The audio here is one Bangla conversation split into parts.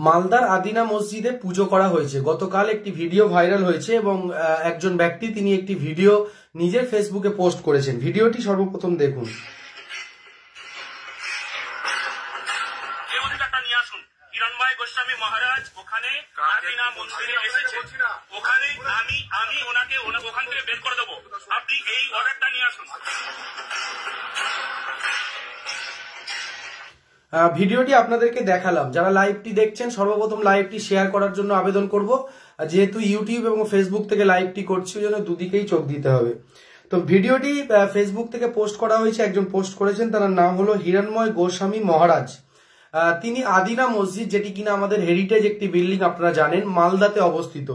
মালদার আদিনা মসজিদে পুজো করা হয়েছে। গতকাল একটি ভিডিও ভাইরাল হয়েছে এবং একজন ব্যক্তি তিনি একটি ভিডিও নিজের ফেসবুকে পোস্ট করেছেন। ভিডিওটি সর্বপ্রথম দেখুন। হিরণময় গোস্বামী মহারাজ ওখানে আদিনা মন্দিরে এসেছে, ওখানে আমি ওনাকে ওখান থেকে বের করে দেবো, আপনি এই অর্ডারটা নিয়ে আসুন। ভিডিওটি আপনাদেরকে দেখালাম। যারা লাইভটি দেখছেন সর্বপ্রথম লাইভটি শেয়ার করার জন্য আবেদন করব। যেহেতু ইউটিউব এবং ফেসবুক থেকে লাইভটি করছি ওই জন্য দুদিকেই চোখ দিতে হবে। তো ভিডিওটি ফেসবুক থেকে পোস্ট করা হয়েছে, একজন পোস্ট করেছেন, তার নাম হলো হিরণময় গোস্বামী মহারাজ। তিনি আদিনা মসজিদ, যেটি কিনা আমাদের হেরিটেজ একটি বিল্ডিং আপনারা জানেন, মালদাতে অবস্থিত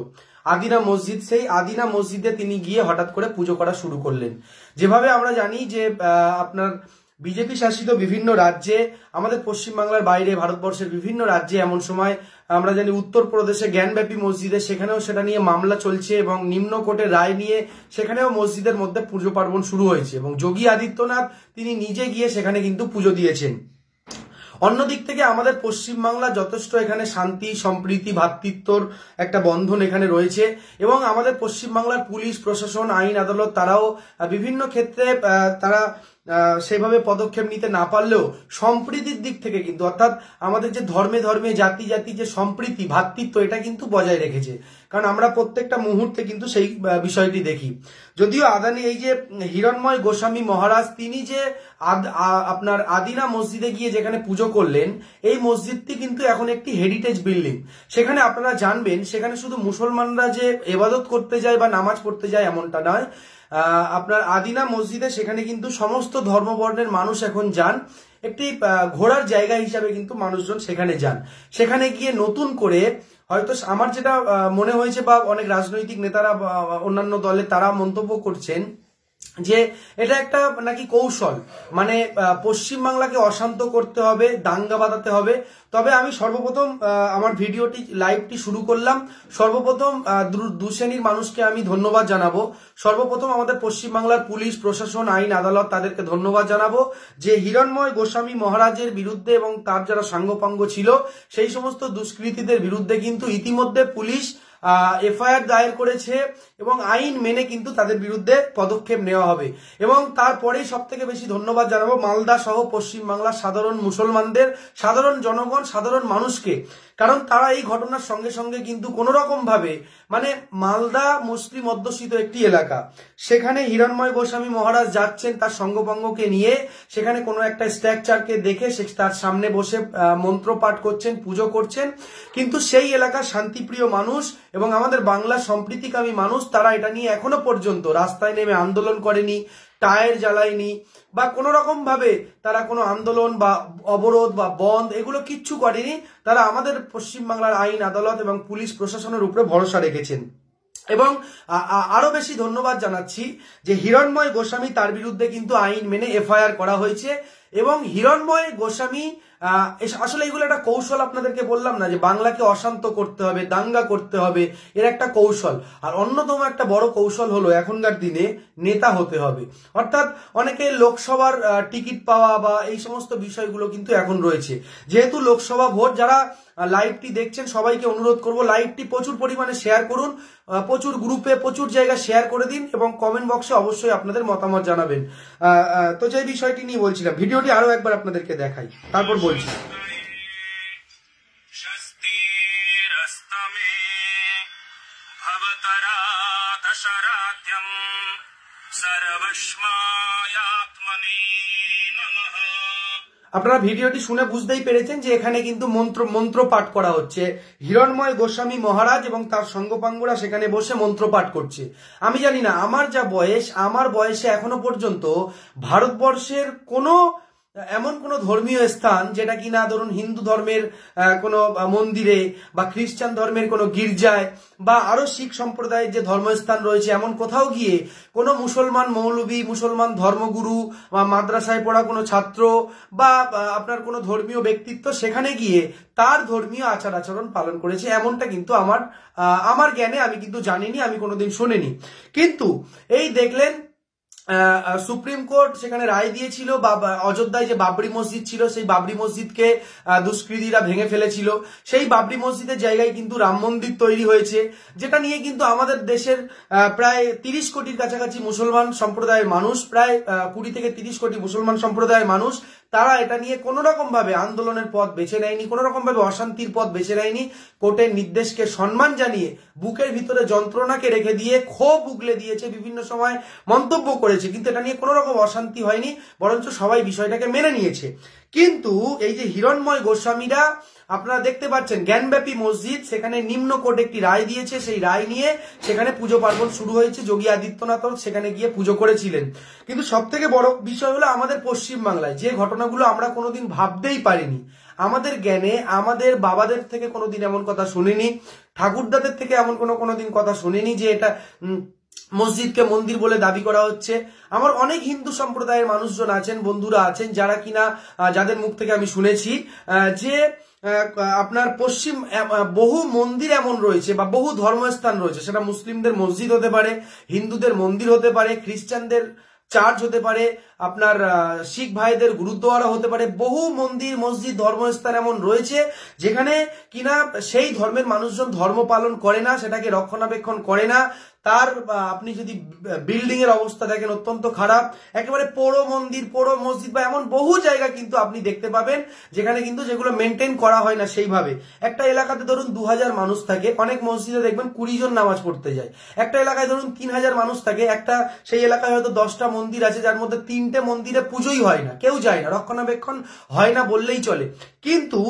আদিনা মসজিদ, সেই আদিনা মসজিদে তিনি গিয়ে হঠাৎ করে পুজো করা শুরু করলেন। যেভাবে আমরা জানি যে আপনার বিজেপি শাসিত বিভিন্ন রাজ্যে, আমাদের পশ্চিমবাংলার বাইরে ভারতবর্ষের বিভিন্ন রাজ্যে এমন সময় আমরা জানি উত্তরপ্রদেশে জ্ঞানব্যাপী মসজিদে সেখানেও সেটা নিয়ে মামলা চলছে এবং নিম্ন কোর্টের রায় নিয়ে সেখানেও মসজিদের মধ্যে পুজো পার্বণ শুরু হয়েছে এবং যোগী আদিত্যনাথ তিনি নিজে গিয়ে সেখানে কিন্তু পুজো দিয়েছেন। অন্যদিক থেকে আমাদের পশ্চিমবাংলা যথেষ্ট এখানে শান্তি সম্প্রীতি ভ্রাতৃত্বর একটা বন্ধন এখানে রয়েছে এবং আমাদের পশ্চিমবাংলার পুলিশ প্রশাসন আইন আদালত তারাও বিভিন্ন ক্ষেত্রে তারা সেভাবে পদক্ষেপ নিতে না পারলেও সম্প্রীতির দিক থেকে কিন্তু, অর্থাৎ আমাদের যে ধর্মে ধর্মে জাতি জাতি যে সম্প্রীতি ভ্রাতৃত্ব এটা কিন্তু বজায় রেখেছে। কারণ আমরা প্রত্যেকটা মুহূর্তে কিন্তু সেই বিষয়টি দেখি। যদিও আদানি এই যে হিরণময় গোস্বামী মহারাজ তিনি যে আপনার আদিনা মসজিদে গিয়ে যেখানে পুজো করলেন, এই মসজিদটি কিন্তু এখন একটি হেরিটেজ বিল্ডিং। সেখানে আপনারা জানবেন সেখানে শুধু মুসলমানরা যে ইবাদত করতে যায় বা নামাজ পড়তে যায় এমনটা নয়। আপনার আদিনা মসজিদে সেখানে কিন্তু সমস্ত ধর্মবর্ণের মানুষ এখন যান, একটি ঘোরার জায়গা হিসাবে কিন্তু মানুষজন সেখানে যান। সেখানে গিয়ে নতুন করে হয়তো আমার যেটা মনে হয়েছে বা অনেক রাজনৈতিক নেতারা অন্যান্য দলে তারা মন্তব্য করছেন যে এটা একটা নাকি কৌশল, মানে পশ্চিমবাংলাকে অশান্ত করতে হবে, দাঙ্গা বাঁধাতে হবে। তবে আমি সর্বপ্রথম আমার ভিডিওটি লাইভটি শুরু করলাম, সর্বপ্রথম দু শ্রেণীর মানুষকে আমি ধন্যবাদ জানাবো। সর্বপ্রথম আমাদের পশ্চিমবাংলার পুলিশ প্রশাসন আইন আদালত তাদেরকে ধন্যবাদ জানাবো যে হিরণময় গোস্বামী মহারাজের বিরুদ্ধে এবং তার যারা সাঙ্গপাঙ্গ ছিল সেই সমস্ত দুষ্কৃতীদের বিরুদ্ধে কিন্তু ইতিমধ্যে পুলিশ এফআইআর দায়ের করেছে এবং আইন মেনে কিন্তু তাদের বিরুদ্ধে পদক্ষেপ নেওয়া হবে। এবং তারপরেই সব থেকে বেশি ধন্যবাদ জানাবো মালদা সহ পশ্চিমবাংলার সাধারণ মুসলমানদের, সাধারণ জনগণ, সাধারণ মানুষকে। কারণ তারা এই ঘটনার সঙ্গে সঙ্গে কিন্তু কোন রকম ভাবে, মানে মালদা মুসলিম অধ্যুষিত একটি এলাকা, সেখানে হিরণময় গোস্বামী মহারাজ যাচ্ছেন তার সঙ্গপাঙ্গকে নিয়ে, সেখানে কোনো একটা স্ট্রাকচারকে দেখে তার সামনে বসে মন্ত্র পাঠ করছেন, পুজো করছেন। কিন্তু সেই এলাকার শান্তিপ্রিয় মানুষ এবং আমাদের বাংলার সম্প্রীতিকামী মানুষ তারা এটা নিয়ে এখনো পর্যন্ত রাস্তায় নেমে আন্দোলন করেনি, টায়ার জ্বালায়নি বা কোনো রকম ভাবে তারা কোনো আন্দোলন বা অবরোধ বা বন্ধ এগুলো কিচ্ছু করেনি। তারা আমাদের পশ্চিমবাংলার আইন আদালত এবং পুলিশ প্রশাসনের উপরে ভরসা রেখেছেন। এবং আরো বেশি ধন্যবাদ জানাচ্ছি যে হিরণময় গোস্বামী তার বিরুদ্ধে কিন্তু আইন মেনে এফআইআর করা হয়েছে এবং হিরণময় গোস্বামী আসলে এগুলো একটা কৌশল। আপনাদেরকে বললাম না যে বাংলাকে অশান্ত করতে হবে, দাঙ্গা করতে হবে, এর একটা কৌশল। আর অন্যতম একটা বড় কৌশল হলো এখনকার দিনে নেতা হতে হবে। অর্থাৎ অনেকে লোকসভার টিকিট পাওয়া বা এই সমস্ত বিষয়গুলো কিন্তু এখন রয়েছে। যেহেতু লোকসভা ভোট, যারা লাইভটি দেখছেন সবাইকে অনুরোধ করব লাইভটি প্রচুর পরিমাণে শেয়ার করুন, প্রচুর গ্রুপে প্রচুর জায়গায় শেয়ার করে দিন এবং কমেন্ট বক্সে অবশ্যই আপনাদের মতামত জানাবেন। তো যে বিষয়টি নিয়ে বলছিলাম, ভিডিওটি আরো একবার আপনাদেরকে দেখাই, তারপর বলছি। আপনারা ভিডিওটি শুনে বুঝতেই পেরেছেন যে এখানে কিন্তু মন্ত্র পাঠ করা হচ্ছে। হিরণময় গোস্বামী মহারাজ এবং তার সঙ্গপাঙ্গরা সেখানে বসে মন্ত্র পাঠ করছে। আমি জানি না, আমার যা বয়স, আমার বয়সে এখনো পর্যন্ত ভারতবর্ষের এমন কোন ধর্মীয় স্থান যেটা কিনা ধরুন হিন্দু ধর্মের কোনো মন্দিরে বা খ্রিস্টান ধর্মের কোনো গির্জায় বা আরো শিখ সম্প্রদায়ের যে ধর্মস্থান রয়েছে এমন কোথাও গিয়ে কোনো মুসলমান মৌলবী, মুসলমান ধর্মগুরু বা মাদ্রাসায় পড়া কোনো ছাত্র বা আপনার কোনো ধর্মীয় ব্যক্তিত্ব সেখানে গিয়ে তার ধর্মীয় আচার আচরণ পালন করেছে এমনটা কিন্তু আমার জ্ঞানে আমি কিন্তু জানিনি, আমি কোনোদিন শুনিনি। কিন্তু এই দেখলেন সুপ্রিম কোর্ট সেখানে রায় দিয়েছিল অযোধ্যায় যে বাবরি মসজিদ ছিল সেই বাবরি মসজিদকে দুষ্কৃতীরা ভেঙে ফেলেছিল। সেই বাবরি মসজিদের জায়গায় কিন্তু রাম মন্দির তৈরি হয়েছে, যেটা নিয়ে কিন্তু আমাদের দেশের প্রায় 30 কোটির কাছাকাছি মুসলমান সম্প্রদায়ের মানুষ, প্রায় 20 থেকে 30 কোটি মুসলমান সম্প্রদায়ের মানুষ, তারা এটা নিয়ে কোনো রকম ভাবে আন্দোলনের পথ বেছে নেয়নি, কোনো রকম ভাবে অশান্তির পথ বেছে নেয়নি। কোর্টের নির্দেশকে সম্মান জানিয়ে বুকের ভিতরে যন্ত্রণাকে রেখে দিয়ে ক্ষোভ উগলে দিয়েছে, বিভিন্ন সময় মন্তব্য করেছে, কিন্তু এটা নিয়ে কোনো রকম অশান্তি হয়নি, বরঞ্চ সবাই বিষয়টাকে মেনে নিয়েছে। কিন্তু এই যে হিরণময় গোস্বামীরা, আপনারা দেখতে পাচ্ছেন জ্ঞানব্যাপী মসজিদ, সেখানে নিম্ন কোর্ট একটি রায় দিয়েছে, সেই রায় নিয়ে সেখানে পুজো পার্বণ শুরু হয়েছে। যোগী আদিত্যনাথ সেখানে গিয়ে পুজো করেছিলেন। কিন্তু সব থেকে বড় বিষয় হলো আমাদের পশ্চিমবাংলায় যে ঘটনাগুলো আমরা কোনোদিন ভাবতেই পারিনি, আমাদের জ্ঞানে আমাদের বাবাদের থেকে কোনোদিন এমন কথা শুনিনি, ঠাকুরদাদের থেকে এমন কোনোদিন কথা শুনিনি যে এটা মসজিদকে মন্দির বলে দাবি করা হচ্ছে। আমার অনেক হিন্দু সম্প্রদায়ের মানুষজন আছেন, বন্ধুরা আছেন, যারা কিনা যাদের মুখ থেকে আমি শুনেছি যে আপনার পশ্চিম বহু মন্দির এমন রয়েছে বা বহু ধর্মস্থান রয়েছে, সেটা মুসলিমদের মসজিদ হতে পারে, হিন্দুদের মন্দির হতে পারে, খ্রিস্টানদের চার্চ হতে পারে, আপনার শিখ ভাইদের গুরুদ্বারা হতে পারে, বহু মন্দির মসজিদ ধর্মস্থান এমন রয়েছে যেখানে কিনা সেই ধর্মের মানুষজন ধর্ম পালন করে না, সেটাকে রক্ষণাবেক্ষণ করে না। তার আপনি যদি বিল্ডিং এর অবস্থা দেখেন অত্যন্ত খারাপ, একেবারে পোড়ো মন্দির, পোড়ো মসজিদ বা এমন বহু জায়গা কিন্তু আপনি দেখতে পাবেন যেখানে কিন্তু যেগুলো মেনটেন করা হয় না সেইভাবে। একটা এলাকাতে ধরুন 2000 মানুষ থাকে, অনেক মসজিদে দেখবেন 20 জন নামাজ পড়তে যায়। একটা এলাকায় ধরুন 3000 মানুষ থাকে, একটা সেই এলাকায় হয়তো 10টা মন্দির আছে, যার মধ্যে 3টে মন্দিরে পুজোই হয় না, কেউ যায় না, রক্ষণাবেক্ষণ হয় না বললেই চলে। কিন্তু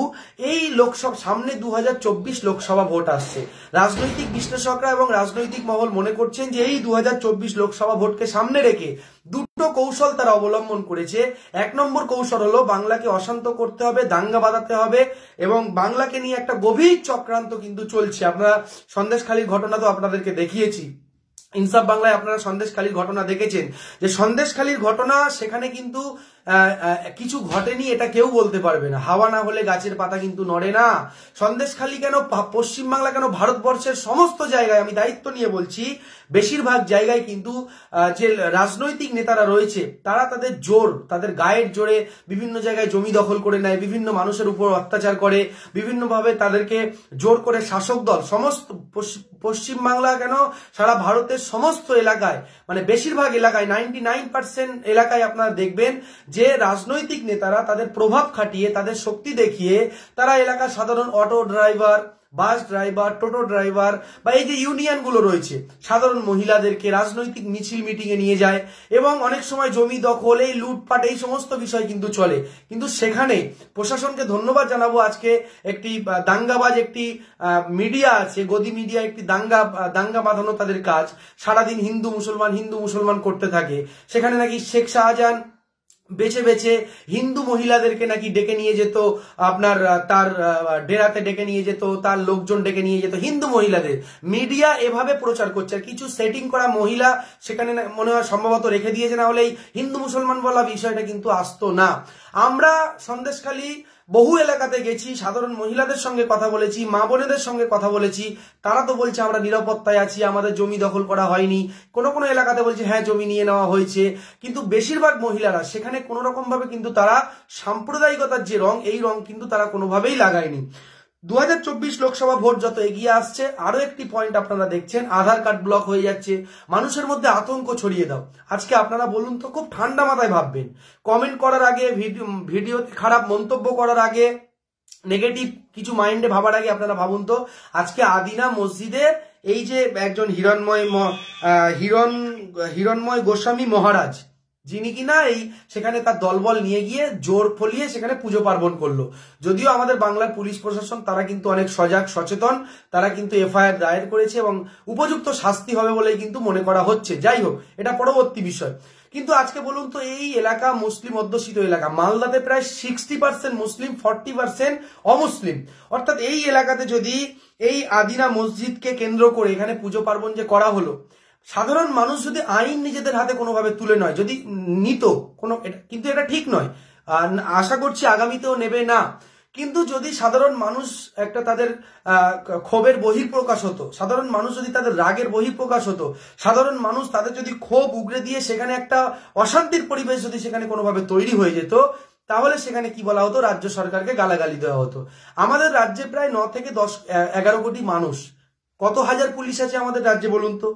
এই লোকসভা সামনে 2024 লোকসভা ভোট আসছে, রাজনৈতিক বিশ্লেষকরা এবং রাজনৈতিক মহল মনে করছেন যে এই 2024 লোকসভা ভোটকে সামনে রেখে দুটো কৌশল তারা অবলম্বন করেছে। 1 নম্বর কৌশল হলো বাংলাকে অশান্ত করতে হবে, দাঙ্গা বাঁধাতে হবে, এবং বাংলাকে নিয়ে একটা গভীর চক্রান্ত কিন্তু চলছে। আপনারা সন্দেশখালীর ঘটনা তো আপনাদেরকে দেখিয়েছি, ইনসাফ বাংলায় আপনারা সন্দেশখালীর ঘটনা দেখেছেন, যে সন্দেশখালীর ঘটনা সেখানে কিন্তু কিছু ঘটেনি এটা কেউ বলতে পারবে না। হাওয়া না হলে গাছের পাতা কিন্তু নড়ে না। সন্দেশখালী কেন, পশ্চিমবাংলা কেন, ভারতবর্ষের সমস্ত জায়গায়, আমি দায়িত্ব নিয়ে বলছি, বেশিরভাগ জায়গায় কিন্তু যে রাজনৈতিক নেতারা রয়েছে তারা তাদের জোর, তাদের গায়ের জোরে বিভিন্ন জায়গায় জমি দখল করে নেয়, বিভিন্ন মানুষের উপর অত্যাচার করে, বিভিন্নভাবে তাদেরকে জোর করে শাসক দল সমস্ত পশ্চিমবাংলা কেন সারা ভারতের সমস্ত এলাকায়, মানে বেশিরভাগ এলাকায় 99% এলাকায় আপনারা দেখবেন যে রাজনৈতিক নেতারা তাদের প্রভাব খাটিয়ে, তাদের শক্তি দেখিয়ে তারা এলাকার সাধারণ অটো ড্রাইভার, বাস ড্রাইভার, টোটো ড্রাইভার বা এই যে ইউনিয়ন গুলো রয়েছে, সাধারণ মহিলাদেরকে রাজনৈতিক মিছিল মিটিং এ নিয়ে যায়, এবং অনেক সময় জমি দখল, এই লুটপাট, এই সমস্ত বিষয় কিন্তু চলে। কিন্তু সেখানে প্রশাসনকে ধন্যবাদ জানাবো, আজকে একটি দাঙ্গাবাজ একটি মিডিয়া আছে, গদি মিডিয়া, একটি দাঙ্গা বাঁধানো তাদের কাজ, সারাদিন হিন্দু মুসলমান করতে থাকে। সেখানে নাকি শেখ শাহজাহান বেছে বেছে হিন্দু মহিলাদেরকে নাকি ডেকে নিয়ে যেত, আপনার তার ডেরাতে ডেকে নিয়ে যেত, তার লোকজন ডেকে নিয়ে যেত হিন্দু মহিলাদের। মিডিয়া এভাবে প্রচার করছে, আর কিছু সেটিং করা মহিলা সেখানে মনে হয় সম্ভবত রেখে দিয়েছে, না হলে হিন্দু মুসলমান বলা বিষয়টা কিন্তু আসতো না। আমরা সন্দেশখালী বহু এলাকাতে গেছি, সাধারণ মহিলাদের সঙ্গে কথা বলেছি, মা বোনেদের সঙ্গে কথা বলেছি, তারা তো বলছে আমরা নিরাপত্তায় আছি, আমাদের জমি দখল করা হয়নি। কোনো কোনো এলাকাতে বলছে হ্যাঁ জমি নিয়ে নেওয়া হয়েছে, কিন্তু বেশিরভাগ মহিলারা সেখানে কোনো রকম ভাবে কিন্তু তারা সাম্প্রদায়িকতার যে রং, এই রং কিন্তু তারা কোনোভাবেই লাগায়নি। 2024 লোকসভা ভোট যত এগিয়ে আসছে, আরো একটি পয়েন্ট আপনারা দেখছেন, আধার কার্ড ব্লক হয়ে যাচ্ছে, মানুষের মধ্যে আতঙ্ক ছড়িয়ে দাও। আজকে আপনারা বলুন তো, খুব ঠান্ডা মাথায় ভাববেন, কমেন্ট করার আগে, ভিডিও খারাপ মন্তব্য করার আগে, নেগেটিভ কিছু মাইন্ডে ভাবার আগে আপনারা ভাবুন তো, আজকে আদিনা মসজিদে এই যে একজন হিরণময় গোস্বামী মহারাজ, যিনি কিনা এই সেখানে তার দলবল নিয়ে গিয়ে জোর ফলিয়ে সেখানে পুজো পার্বণ করলো। যদিও আমাদের বাংলার পুলিশ প্রশাসন তারা কিন্তু অনেক সজাগ সচেতন, তারা কিন্তু এফআইআর দায়ের করেছে এবং উপযুক্ত শাস্তি হবে বলেই কিন্তু মনে করা হচ্ছে। যাই হোক, এটা পরবর্তী বিষয়। কিন্তু আজকে বলুন তো, এই এলাকা মুসলিম অধ্যুষিত এলাকা, মালদাতে প্রায় 60% মুসলিম, 40% অমুসলিম। অর্থাৎ এই এলাকাতে যদি এই আদিনা মসজিদকে কেন্দ্র করে এখানে পুজো পার্বণ যে করা হলো, সাধারণ মানুষ যদি আইন নিজেদের হাতে কোনোভাবে তুলে নয়, যদি নিত কিন্তু এটা ঠিক নয়, আশা করছি আগামীতেও নেবে না। কিন্তু যদি সাধারণ মানুষ একটা তাদের ক্ষোভের বহিঃপ্রকাশ হতো, সাধারণ মানুষ যদি তাদের রাগের বহিঃপ্রকাশ হতো, সাধারণ মানুষ তাদের যদি ক্ষোভ উগরে দিয়ে সেখানে একটা অশান্তির পরিবেশ যদি সেখানে কোনোভাবে তৈরি হয়ে যেত, তাহলে সেখানে কি বলা হতো, রাজ্য সরকারকে গালাগালি দেওয়া হতো। আমাদের রাজ্যে প্রায় 9 থেকে 10-11 কোটি মানুষ, কত হাজার পুলিশ আছে আমাদের রাজ্যে বলুন তো?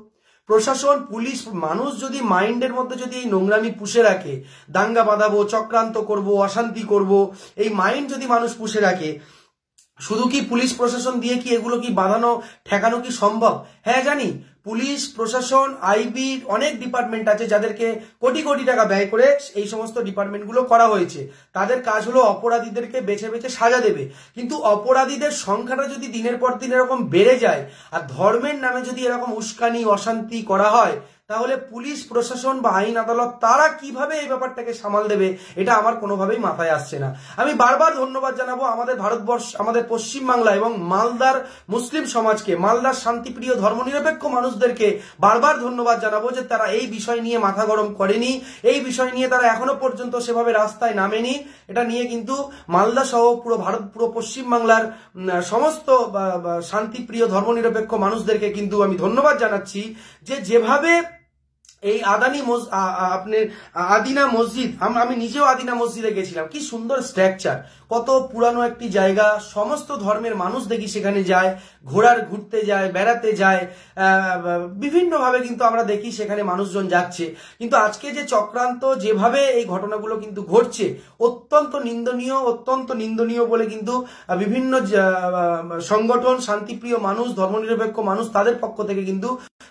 প্রশাসন, পুলিশ, মানুষ যদি মাইন্ডের মধ্যে যদি এই নোংরামি পুষে রাখে, দাঙ্গা বাঁধাবো, চক্রান্ত করব, অশান্তি করব, এই মাইন্ড যদি মানুষ পুষে রাখে, শুধু কি পুলিশ প্রশাসন দিয়ে কি এগুলো কি বাঁধানো ঠেকানো কি সম্ভব? হ্যাঁ জানি, পুলিশ প্রশাসন, আইবি, অনেক ডিপার্টমেন্ট আছে যাদেরকে কোটি কোটি টাকা ব্যয় করে এই সমস্ত ডিপার্টমেন্টগুলো করা হয়েছে। তাদের কাজ হলো অপরাধীদেরকে বেছে বেছে সাজা দেবে। কিন্তু অপরাধীদের সংখ্যাটা যদি দিনের পর দিন এরকম বেড়ে যায় আর ধর্মের নামে যদি এরকম উস্কানি অশান্তি করা হয়, তাহলে পুলিশ প্রশাসন বা আইন আদালত তারা কিভাবে এই ব্যাপারটাকে সামাল দেবে, এটা আমার কোনোভাবেই মাথায় আসছে না। আমি বারবার ধন্যবাদ জানাবো আমাদের ভারতবর্ষ, আমাদের পশ্চিমবাংলা এবং মালদার মুসলিম সমাজকে, মালদার শান্তিপ্রিয় ধর্মনিরপেক্ষ মানুষদেরকে বারবার ধন্যবাদ জানাবো যে তারা এই বিষয় নিয়ে মাথা গরম করেনি, এই বিষয় নিয়ে তারা এখনো পর্যন্ত সেভাবে রাস্তায় নামেনি। এটা নিয়ে কিন্তু মালদা সহ পুরো ভারত, পুরো পশ্চিমবাংলার সমস্ত শান্তিপ্রিয় ধর্মনিরপেক্ষ মানুষদেরকে কিন্তু আমি ধন্যবাদ জানাচ্ছি যে যেভাবে এই আদিনা মসজিদ, আমি নিজেও আদিনা মসজিদে গেছিলাম, কি সুন্দর স্ট্রাকচার, কত পুরানো একটি জায়গা, সমস্ত ধর্মের মানুষ দেখি সেখানে যায়, ঘুরতে যায়, বেড়াতে যায়, বিভিন্ন ভাবে কিন্তু আমরা দেখি সেখানে মানুষজন যাচ্ছে। কিন্তু আজকে যে চক্রান্ত, যেভাবে এই ঘটনাগুলো কিন্তু ঘটছে, অত্যন্ত নিন্দনীয় বলে কিন্তু বিভিন্ন সংগঠন, শান্তিপ্রিয় মানুষ, ধর্মনিরপেক্ষ মানুষ, তাদের পক্ষ থেকে কিন্তু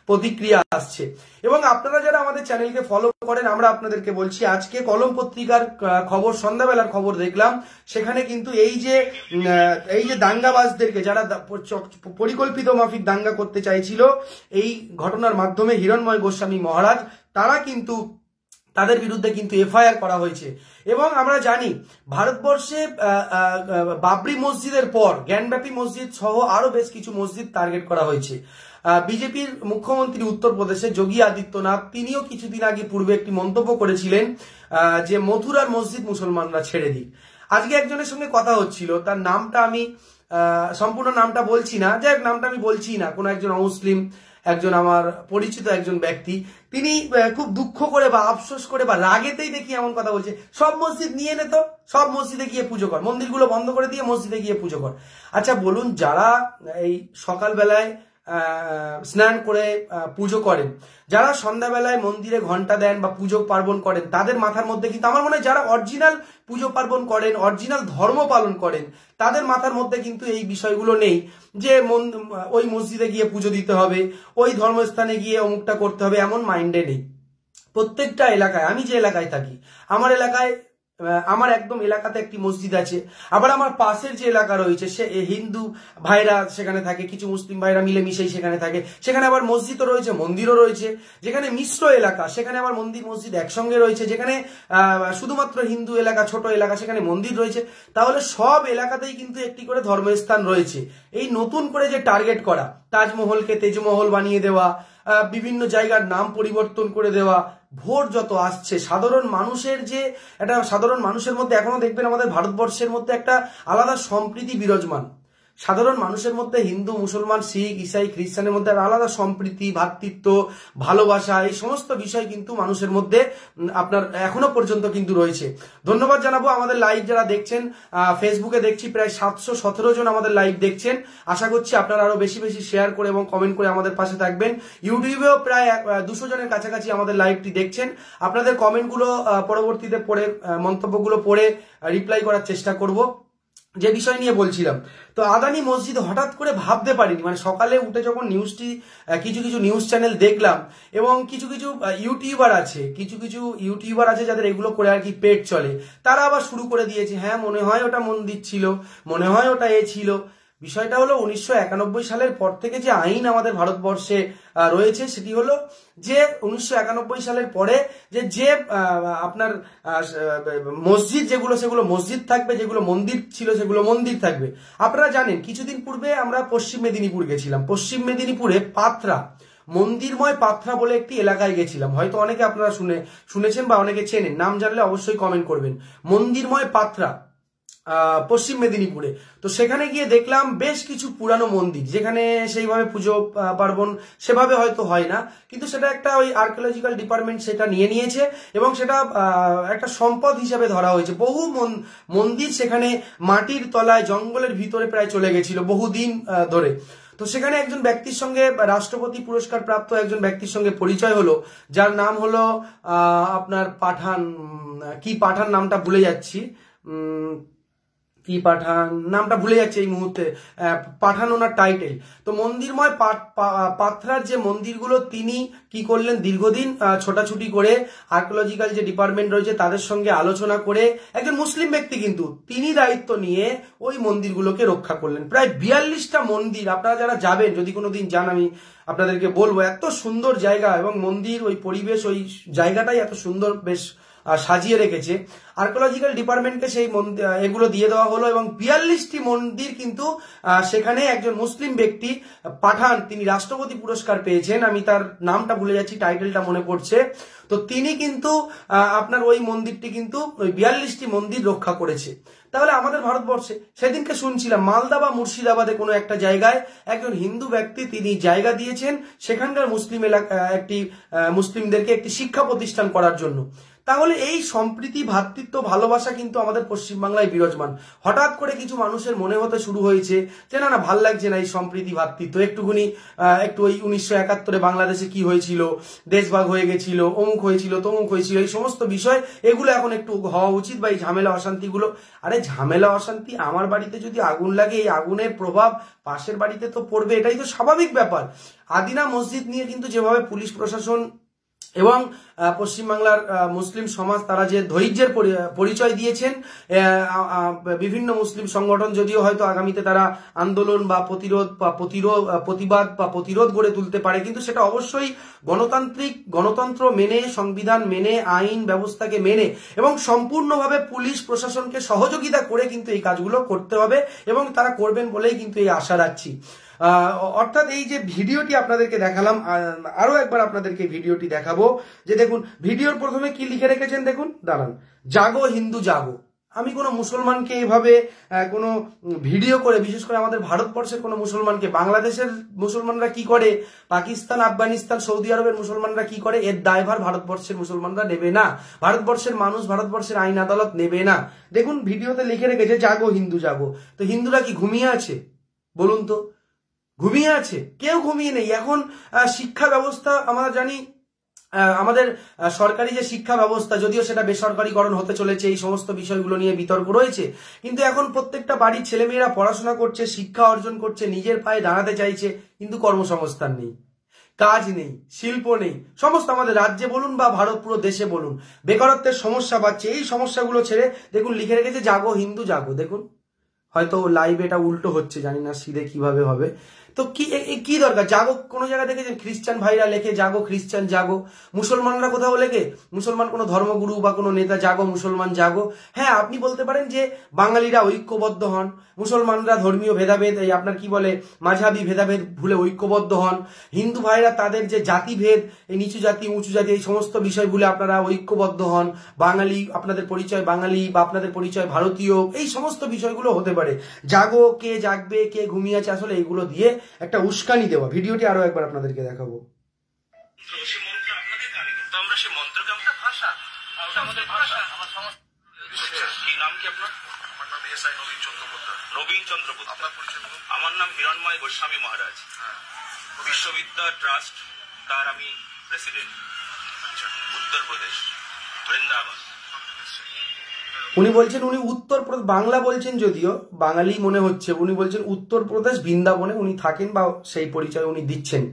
প্রতিক্রিয়া আসছে। এবং আপনারা যারা আমাদের চ্যানেলকে ফলো করেন, আমরা আপনাদেরকে বলছি, আজকে কলম পত্রিকার খবর, সন্ধ্যাবেলার খবর দেখলাম, সেখানে কিন্তু এই যে দাঙ্গাবাজদেরকে, যারা পরিকল্পিত মাফিক দাঙ্গা করতে চাইছিল এই ঘটনার মাধ্যমে, হিরণময় গোস্বামী মহারাজ, তারা কিন্তু তাদের বিরুদ্ধে কিন্তু এফআইআর করা হয়েছে। এবং আমরা জানি ভারতবর্ষে বাবরি মসজিদের পর জ্ঞানব্যাপী মসজিদ সহ আরো বেশ কিছু মসজিদ টার্গেট করা হয়েছে। বিজেপির মুখ্যমন্ত্রী উত্তরপ্রদেশে যোগী আদিত্যনাথ, তিনিও কিছুদিন আগে পূর্বে একটি মন্তব্য করেছিলেন যে মথুরার মসজিদ মুসলমানরা ছেড়ে দিক। আজকে একজনের সঙ্গে কথা হচ্ছিল, তার নামটা আমি সম্পূর্ণ নামটা বলছি না, যাই হোক নামটা আমি বলছি না, কোন একজন অমুসলিম, একজন আমার পরিচিত একজন ব্যক্তি, তিনি খুব দুঃখ করে বা আফসোস করে বা রাগেতেই দেখি এমন কথা বলছে, সব মসজিদ নিয়ে নে তো, সব মসজিদে গিয়ে পুজো কর, মন্দিরগুলো বন্ধ করে দিয়ে মসজিদে গিয়ে পুজো কর। আচ্ছা বলুন, যারা এই সকালবেলায় স্নান করে পুজো করেন, যারা সন্ধ্যাবেলায় মন্দিরে ঘন্টা দেন বা পুজো পার্বণ করেন, তাদের মাথার মধ্যে কিন্তু আমার মনে হয় যারা অরিজিনাল পুজো পার্বণ করেন, অরিজিনাল ধর্ম পালন করেন, তাদের মাথার মধ্যে কিন্তু এই বিষয়গুলো নেই যে ওই মসজিদে গিয়ে পুজো দিতে হবে, ওই ধর্মস্থানে গিয়ে অমুকটা করতে হবে, এমন মাইন্ডে নেই। প্রত্যেকটা এলাকায়, আমি যে এলাকায় থাকি, আমার এলাকায়, আমার একদম এলাকাতে একটি মসজিদ আছে, আবার আমার পাশের যে এলাকা রয়েছে সে হিন্দু ভাইরা সেখানে থাকে, কিছু মুসলিম ভাইরা মিলেমিশেই সেখানে থাকে, সেখানে আবার মসজিদও রয়েছে, মন্দিরও রয়েছে। যেখানে মিশ্র এলাকা সেখানে আবার মন্দির মসজিদ একসঙ্গে রয়েছে, যেখানে শুধুমাত্র হিন্দু এলাকা, ছোট এলাকা, সেখানে মন্দির রয়েছে। তাহলে সব এলাকাতেই কিন্তু একটি করে ধর্মস্থান রয়েছে। এই নতুন করে যে টার্গেট করা, তাজমহলকে তেজমহল বানিয়ে দেওয়া, বিভিন্ন জায়গার নাম পরিবর্তন করে দেওয়া, ভোট যত আসছে, সাধারণ মানুষের মধ্যে এখনো দেখবেন আমাদের ভারতবর্ষের মধ্যে একটা আলাদা সম্প্রীতি বিরাজমান। সাধারণ মানুষের মধ্যে হিন্দু, মুসলমান, শিখ, ইসাই, খ্রিস্টানের মধ্যে আলাদা সম্প্রীতি, ভ্রাতৃত্ব, ভালোবাসা, এই সমস্ত বিষয় কিন্তু মানুষের মধ্যে আপনার এখনো পর্যন্ত কিন্তু রয়েছে। ধন্যবাদ জানাবো আমাদের লাইভ যারা দেখছেন, ফেসবুকে দেখছি প্রায় 717 জন আমাদের লাইভ দেখছেন। আশা করছি আপনারা আরো বেশি বেশি শেয়ার করে এবং কমেন্ট করে আমাদের পাশে থাকবেন। ইউটিউবেও প্রায় 200 জনের কাছাকাছি আমাদের লাইভটি দেখছেন। আপনাদের কমেন্টগুলো পরবর্তীতে পড়ে, মন্তব্যগুলো পড়ে রিপ্লাই করার চেষ্টা করব। যে বিষয় নিয়ে বলছিলাম, তো আদানি মসজিদ হঠাৎ করে ভাবতে পারিনি, মানে সকালে উঠে যখন নিউজটি কিছু নিউজ চ্যানেল দেখলাম এবং কিছু ইউটিউবার আছে যাদের এগুলো করে আর কি পেট চলে, তারা আবার শুরু করে দিয়েছে, হ্যাঁ মনে হয় ওটা মন্দির ছিল, মনে হয় ওটা ছিল। বিষয়টা হলো 1991 সালের পর থেকে যে আইন আমাদের ভারতবর্ষে রয়েছে, সেটি হলো যে 1991 সালের পরে যে আপনার মসজিদ যেগুলো, সেগুলো মসজিদ থাকবে, যেগুলো মন্দির ছিল সেগুলো মন্দির থাকবে। আপনারা জানেন কিছুদিন পূর্বে আমরা পশ্চিম মেদিনীপুর গেছিলাম। পশ্চিম মেদিনীপুরে পাত্রা, মন্দিরময় পাত্রা বলে একটি এলাকায় গেছিলাম, হয়তো অনেকে আপনারা শুনেছেন বা অনেকে চেনেন, নাম জানলে অবশ্যই কমেন্ট করবেন। মন্দিরময় পাত্রা, পশ্চিম মেদিনীপুরে। তো সেখানে গিয়ে দেখলাম বেশ কিছু পুরানো মন্দির, যেখানে সেইভাবে পুজো পার্বণ সেভাবে হয়তো হয় না, কিন্তু সেটা একটা ওই আর্কিওলজিক্যাল ডিপার্টমেন্ট সেটা নিয়ে নিয়েছে এবং সেটা একটা সম্পদ হিসাবে ধরা হয়েছে। বহু মন্দির সেখানে মাটির তলায় জঙ্গলের ভিতরে প্রায় চলে গেছিল বহুদিন ধরে। তো সেখানে একজন ব্যক্তির সঙ্গে, রাষ্ট্রপতি পুরস্কার প্রাপ্ত একজন ব্যক্তির সঙ্গে পরিচয় হলো, যার নাম হলো আপনার পাঠান, কি পাঠান নামটা ভুলে যাচ্ছি, কি পাঠান নামটা ভুলে যাচ্ছে এই মুহূর্তে, পাঠান ওনার টাইটেল। তো মন্দিরময় পাথরার যে মন্দিরগুলো তিনি কি করলেন, দীর্ঘদিন ছোটাছুটি করে আর্কিওলজিক্যাল যে ডিপার্টমেন্ট রয়েছে তাদের সঙ্গে আলোচনা করে, একজন মুসলিম ব্যক্তি কিন্তু তিনি দায়িত্ব নিয়ে ওই মন্দিরগুলোকে রক্ষা করলেন। প্রায় 42টা মন্দির, আপনারা যারা যাবেন, যদি কোনোদিন যান, আমি আপনাদেরকে বলবো, এত সুন্দর জায়গা এবং মন্দির, ওই পরিবেশ, ওই জায়গাটাই এত সুন্দর বেশ সাজিয়ে রেখেছে। আর্কিওলজিক্যাল ডিপার্টমেন্টকে সেই এগুলো দিয়ে দেওয়া হলো এবং 42টি মন্দির কিন্তু সেখানে একজন মুসলিম ব্যক্তি পাঠান, তিনি রাষ্ট্রপতি পুরস্কার পেয়েছেন, আমি তার নামটা ভুলে যাচ্ছি, টাইটেলটা মনে পড়ছে। তো তিনি কিন্তু আপনার ওই মন্দিরটি কিন্তু ওই 42টি মন্দির রক্ষা করেছে। তাহলে আমাদের ভারতবর্ষে সেদিনকে শুনছিলাম মালদা বা মুর্শিদাবাদে কোনো একটা জায়গায় একজন হিন্দু ব্যক্তি তিনি জায়গা দিয়েছেন সেখানকার মুসলিম মুসলিমদেরকে একটি শিক্ষা প্রতিষ্ঠান করার জন্য। তাহলে এই সম্প্রীতি, ভ্রাতৃত্ব, ভালোবাসা কিন্তু আমাদের পশ্চিমবাংলায় বিরাজমান। হঠাৎ করে কিছু মানুষের মনে হতে শুরু হয়েছে যে না ভাল লাগছে না এই সম্প্রীতি ভ্রাতৃত্ব, একটু ওই 1971 বাংলাদেশে কি হয়েছিল, দেশভাগ হয়ে গেছিল, অমুক হয়েছিল, তমুক হয়েছিল, এই সমস্ত বিষয় এগুলো এখন একটু হওয়া উচিত, বা এই ঝামেলা অশান্তিগুলো। আরে ঝামেলা অশান্তি, আমার বাড়িতে যদি আগুন লাগে এই আগুনের প্রভাব পাশের বাড়িতে তো পড়বে, এটাই তো স্বাভাবিক ব্যাপার। আদিনা মসজিদ নিয়ে কিন্তু যেভাবে পুলিশ প্রশাসন এবং পশ্চিমবাংলার মুসলিম সমাজ তারা যে ধৈর্যের পরিচয় দিয়েছেন, বিভিন্ন মুসলিম সংগঠন যদিও হয়তো আগামীতে তারা আন্দোলন বা প্রতিবাদ বা প্রতিরোধ গড়ে তুলতে পারে, কিন্তু সেটা অবশ্যই গণতন্ত্র মেনে, সংবিধান মেনে, আইন ব্যবস্থাকে মেনে এবং সম্পূর্ণভাবে পুলিশ প্রশাসনকে সহযোগিতা করে কিন্তু এই কাজগুলো করতে হবে এবং তারা করবেন বলেই কিন্তু এই আশা রাখছি। অর্থাৎ এই যে ভিডিওটি আপনাদেরকে দেখালাম, আরো একবার আপনাদেরকে ভিডিওটি দেখাবো, যে দেখুন ভিডিওর প্রথমে কি লিখে রেখেছেন, দেখুন, দাঁড়ান, জাগো হিন্দু জাগো। আমি কোনো মুসলমানকে এভাবে কোনো ভিডিও করে, বিশেষ করে আমাদের ভারতবর্ষের কোনো মুসলমানকে, বাংলাদেশের মুসলমানরা কি করে, পাকিস্তান, আফগানিস্তান, সৌদি আরবের মুসলমানরা কি করে, এর দায়ভার ভারতবর্ষের মুসলমানরা নেবে না, ভারতবর্ষের মানুষ, ভারতবর্ষের আইন আদালত নেবে না। দেখুন ভিডিওতে লিখে রেখেছে জাগো হিন্দু জাগো। তো হিন্দুরা কি ঘুমিয়ে আছে? বলুন তো, ঘুমিয়ে আছে? কেউ ঘুমিয়ে নেই। এখন শিক্ষা ব্যবস্থা আমরা জানি, আমাদের সরকারি যে শিক্ষা ব্যবস্থা, যদিও সেটা বেসরকারীকরণ হতে চলেছে, এই সমস্ত বিষয়গুলো নিয়ে বিতর্ক রয়েছে, কিন্তু এখন প্রত্যেকটা বাড়ির ছেলেমেয়েরা পড়াশোনা করছে, শিক্ষা অর্জন করছে, নিজের পায়ে দাঁড়াতে চাইছে, কিন্তু কর্মসংস্থান নেই, কাজ নেই, শিল্প নেই। সমস্ত আমাদের রাজ্যে বলুন বা ভারত পুরো দেশে বলুন, বেকারত্বের সমস্যা বাড়ছে। এই সমস্যাগুলো ছেড়ে দেখুন লিখে রেখেছে জাগো হিন্দু জাগো। দেখুন হয়তো লাইভ এটা উল্টো হচ্ছে, জানি না সিধে কিভাবে হবে। তো কি দরকার? জাগো কোনো জায়গা দেখেছেন খ্রিস্টান ভাইরা লেখে জাগো খ্রিস্টান জাগো, মুসলমানরা কোথাও লেখে, মুসলমান কোনো ধর্মগুরু বা কোনো নেতা জাগো মুসলমান জাগো? হ্যাঁ, আপনি বলতে পারেন যে বাঙালিরা ঐক্যবদ্ধ হন, মুসলমানরা ধর্মীয় ভেদাভেদ, এই আপনার কি বলে মাঝহাবি ভেদাভেদ ভুলে ঐক্যবদ্ধ হন, হিন্দু ভাইরা তাদের যে জাতিভেদ, এই নিচু জাতি উঁচু জাতি, এই সমস্ত বিষয় ভুলে আপনারা ঐক্যবদ্ধ হন, বাঙালি, আপনাদের পরিচয় বাঙালি বা আপনাদের পরিচয় ভারতীয়, এই সমস্ত বিষয়গুলো হতে পারে। জাগো, কে জাগবে, কে ঘুমিয়ে আছে, আসলে এইগুলো দিয়ে একটা উস্কানি দেওয়া। ভিডিওটি আরো একবার আপনাদেরকে দেখাবো। নবীন চন্দ্রপুত্র। আমার নাম হিরণময় গোস্বামী মহারাজ, বিশ্ববিদ্যা ট্রাস্ট তার আমি প্রেসিডেন্ট, উত্তরপ্রদেশ, বৃন্দাবন। উনি বলছেন উনি উত্তরপ্রদেশ, বাংলা বলছেন যদিও বাঙালি মনে হচ্ছে, উনি বলছেন উত্তরপ্রদেশ বৃন্দাবনে উনি থাকেন বা সেই পরিচয় উনি দিচ্ছেন।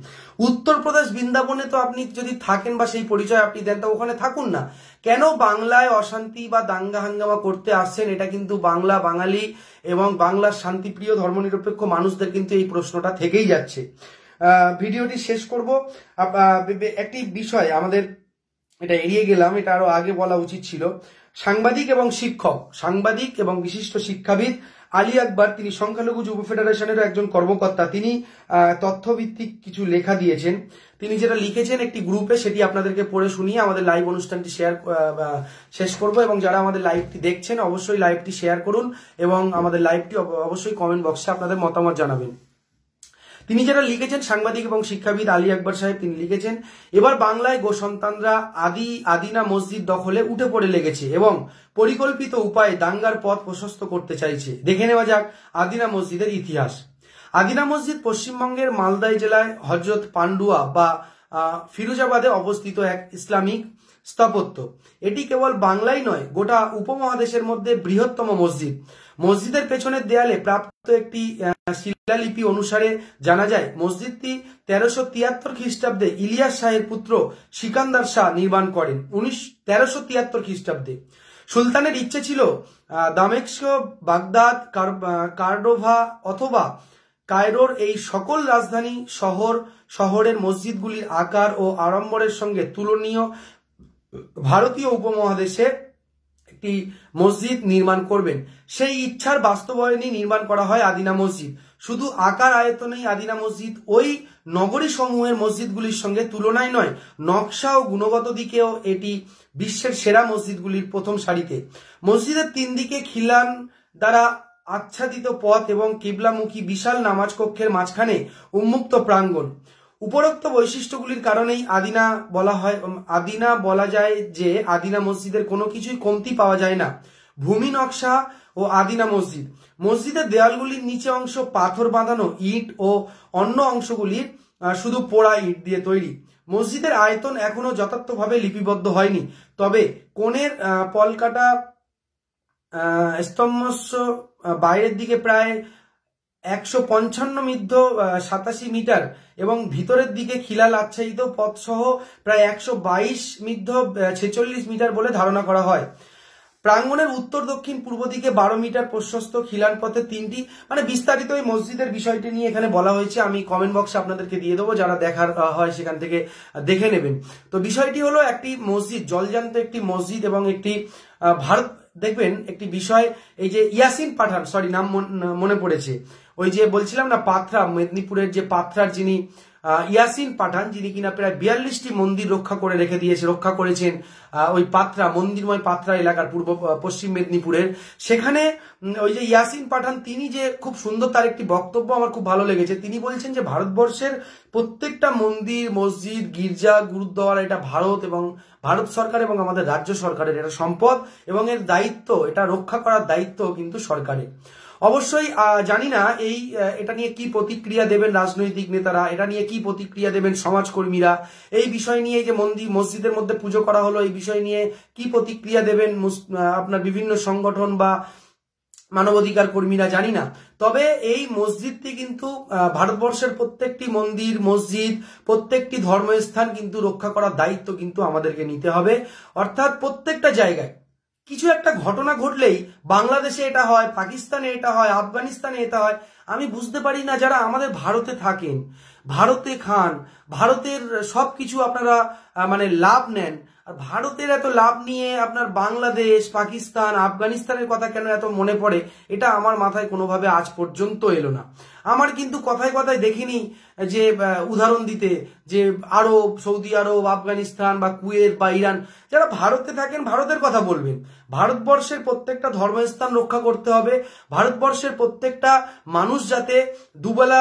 উত্তরপ্রদেশ বৃন্দাবনে তো আপনি যদি থাকেন বা সেই পরিচয় আপনি দেন, তো ওখানে থাকুন না। কেন বাংলায় অশান্তি বা দাঙ্গা হাঙ্গামা করতে আসছেন? এটা কিন্তু বাংলা, বাঙালি এবং বাংলার শান্তিপ্রিয় ধর্মনিরপেক্ষ মানুষদের কিন্তু এই প্রশ্নটা থেকেই যাচ্ছে। ভিডিওটি শেষ করব। একটি বিষয় আমাদের এটা এড়িয়ে গেলাম, এটা আরো আগে বলা উচিত ছিল। সাংবাদিক এবং শিক্ষক, সাংবাদিক এবং বিশিষ্ট শিক্ষাবিদ আলী আকবর, তিনি সংখ্যালঘু যুব ফেডারেশনেরও একজন কর্মকর্তা। তিনি তথ্যভিত্তিক কিছু লেখা দিয়েছেন। তিনি যেটা লিখেছেন একটি গ্রুপে, সেটি আপনাদেরকে পড়ে শুনিয়ে আমাদের লাইভ অনুষ্ঠানটি শেষ করব। এবং যারা আমাদের লাইভটি দেখছেন অবশ্যই লাইভটি শেয়ার করুন এবং আমাদের লাইভটি অবশ্যই কমেন্ট বক্সে আপনাদের মতামত জানাবেন। তিনি যেটা লিখেছেন, সাংবাদিক এবং শিক্ষাবিদ আলী আকবর সাহেব তিনি লিখেছেন, এবার বাংলায় গো সন্তানরা আদিনা মসজিদ দখলে উঠে পড়ে লেগেছে এবং পরিকল্পিত উপায়ে দাঙ্গার পথ প্রশস্ত করতে চাইছে। দেখে নেওয়া যাক আদিনা মসজিদের ইতিহাস। আদিনা মসজিদ পশ্চিমবঙ্গের মালদায় জেলায় হজরত পান্ডুয়া বা ফিরোজাবাদে অবস্থিত এক ইসলামিক স্থাপত্য। এটি কেবল বাংলায় নয়, গোটা উপমহাদেশের মধ্যে বৃহত্তম মসজিদ। মসজিদের পেছনের দেয়ালে প্রাপ্ত একটি শিলালিপি অনুসারে জানা যায় মসজিদটি 1373 খ্রিস্টাব্দে ইলিয়াস শাহের পুত্র সিকান্দার শাহ নির্মাণ করেন। 1373 খ্রিস্টাব্দে সুলতানের ইচ্ছে ছিল দামেস্ক, বাগদাদ, কার্ডোভা অথবা কায়রোর এই সকল রাজধানী শহরের মসজিদগুলির আকার ও আড়ম্বরের সঙ্গে তুলনীয় ভারতীয় উপমহাদেশে একটি মসজিদ নির্মাণ করবেন। সেই ইচ্ছার বাস্তবায়নে নির্মাণ করা হয় আদিনা মসজিদ। শুধু আকার আয়তনেই আদিনা মসজিদ ওই নগরী সমূহের মসজিদগুলির সঙ্গে তুলনায় নয়, নকশা ও গুণগত দিকেও এটি বিশ্বের সেরা মসজিদগুলির প্রথম সারিতে। মসজিদের 3 দিকে খিলান দ্বারা আচ্ছাদিত পথ এবং কিবলামুখী বিশাল নামাজ কক্ষের মাঝখানে উন্মুক্ত প্রাঙ্গণ। উপরোক্ত বৈশিষ্ট্যগুলির কারণেই আদিনা বলা যায় যে আদিনা মসজিদের কোনো কিছুই কমতি পাওয়া যায় না। ভূমি নকশা ও আদিনা মসজিদ। মসজিদের দেয়ালগুলির নিচে অংশ পাথর বাঁধানো ইট ও অন্য অংশগুলি শুধু পোড়া ইট দিয়ে তৈরি। মসজিদের আয়তন এখনো যথার্থভাবে লিপিবদ্ধ হয়নি, তবে কোণের পলকাটা স্তম্ভস্য বাইরের দিকে প্রায় 155 মিদ্ধ 87 মিটার এবং ভিতরের দিকে খিলাল আচ্ছাদিত পথ সহ প্রায় 122 মিদ্ধ 46 মিটার বলে ধারণা করা হয়। প্রাঙ্গণের উত্তর দক্ষিণ পূর্ব দিকে 12 মিটার প্রশস্ত খিলান পথে 3টি, মানে বিস্তারিত এই মসজিদের বিষয়টি নিয়ে এখানে বলা হয়েছে। আমি কমেন্ট বক্সে আপনাদেরকে দিয়ে দেবো, যারা দেখার হয় সেখান থেকে দেখে নেবেন। তো বিষয়টি হলো একটি মসজিদ, জলজান্ত একটি মসজিদ এবং একটি ভারত দেখবেন একটি বিষয়, এই যে ইয়াসিন পাঠান, নাম মনে পড়েছে, ওই যে বলছিলাম না পাথরা, মেদিনীপুরের যে পাথরার যিনি ইয়াসিন পাঠান, যিনি কিনা প্রায় 42টি মন্দির রক্ষা করেছেন ওই পাথরা, মন্দিরময় পাথরা এলাকার পশ্চিম মেদিনীপুরের, সেখানে ওই যে ইয়াসিন পাঠান তিনি যে খুব সুন্দর, তার একটি বক্তব্য আমার খুব ভালো লেগেছে। তিনি বলছেন যে ভারতবর্ষের প্রত্যেকটা মন্দির, মসজিদ, গির্জা, গুরুদ্বারা এটা ভারত সরকার এবং আমাদের রাজ্য সরকারের এটা সম্পদ এবং এর দায়িত্ব, এটা রক্ষা করার দায়িত্ব কিন্তু সরকারের। অবশ্যই জানি না এটা নিয়ে কি প্রতিক্রিয়া দেবেন রাজনৈতিক নেতারা, এটা নিয়ে কি প্রতিক্রিয়া দেবেন সমাজকর্মীরা, এই বিষয় নিয়ে যে মসজিদের মধ্যে পুজো করা হলো এই বিষয় নিয়ে কি প্রতিক্রিয়া দেবেন আপনার বিভিন্ন সংগঠন বা মানবাধিকার কর্মীরা, জানি না। তবে এই মসজিদটি কিন্তু ভারতবর্ষের প্রত্যেকটি মন্দির, মসজিদ, প্রত্যেকটি ধর্মস্থান কিন্তু রক্ষা করার দায়িত্ব কিন্তু আমাদেরকে নিতে হবে। অর্থাৎ প্রত্যেকটা জায়গায় কিছু একটা ঘটনা ঘটলেই বাংলাদেশে এটা হয়, পাকিস্তানে এটা হয়, আফগানিস্তানে এটা হয়, আমি বুঝতে পারি না যারা আমাদের ভারতে থাকেন, ভারতে খান, ভারতের সবকিছু আপনারা মানে লাভ নেন, আর ভারতের এত লাভ নিয়ে আপনার বাংলাদেশ, পাকিস্তান, আফগানিস্তানের কথা কেন এত মনে পড়ে, এটা আমার মাথায় কোনোভাবে আজ পর্যন্ত এলো না। আমার কিন্তু কথায় কথায় দেখিনি যে উদাহরণ দিতে যে আরব, সৌদি আরব, আফগানিস্তান বা কুয়েত বা ইরান, যারা ভারতে থাকেন ভারতের কথা বলবেন। ভারতবর্ষের প্রত্যেকটা ধর্মস্থান রক্ষা করতে হবে। ভারতবর্ষের প্রত্যেকটা মানুষ যাতে 2 বেলা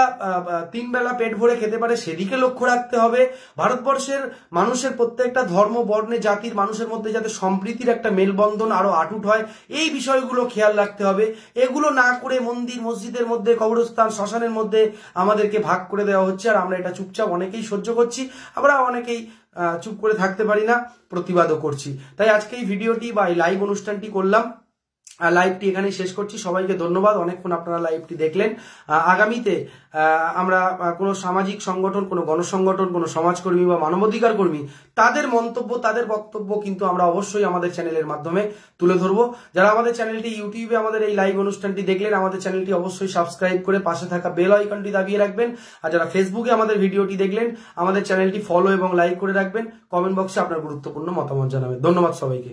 3 বেলা পেট ভরে খেতে পারে সেদিকে লক্ষ্য রাখতে হবে। ভারতবর্ষের মানুষের প্রত্যেকটা ধর্ম, বর্ণে, জাতির মানুষের মধ্যে যাতে সম্প্রীতির একটা মেলবন্ধন আরো অটুট হয়, এই বিষয়গুলো খেয়াল রাখতে হবে। এগুলো না করে মন্দির, মসজিদের মধ্যে, কবরস্থান, শ্মশানের মধ্যে আমাদেরকে ভাগ করে দেওয়া হচ্ছে, আর আমরা এটা চুপচাপ অনেকেই সহ্য করছি, আমরা অনেকেই চুপ করে থাকতে পারি না, প্রতিবাদও করছি। তাই আজকে এই ভিডিওটি বা এই লাইভ অনুষ্ঠানটি করলাম, লাইভটি এখানে শেষ করছি। সবাইকে ধন্যবাদ, অনেকক্ষণ আপনারা লাইভটি দেখলেন। আগামীতে আমরা কোনো সামাজিক সংগঠন, কোনো গণসংগঠন, কোনো সমাজকর্মী বা মানবাধিকার কর্মী, তাদের মন্তব্য, তাদের বক্তব্য কিন্তু আমরা অবশ্যই আমাদের চ্যানেলের মাধ্যমে তুলে ধরবো। যারা আমাদের চ্যানেলটি ইউটিউবে আমাদের এই লাইভ অনুষ্ঠানটি দেখলেন, আমাদের চ্যানেলটি অবশ্যই সাবস্ক্রাইব করে পাশে থাকা বেল আইকনটি দাবিয়ে রাখবেন। আর যারা ফেসবুকে আমাদের ভিডিওটি দেখলেন, আমাদের চ্যানেলটি ফলো এবং লাইক করে রাখবেন। কমেন্ট বক্সে আপনার গুরুত্বপূর্ণ মতামত জানাবেন। ধন্যবাদ সবাইকে।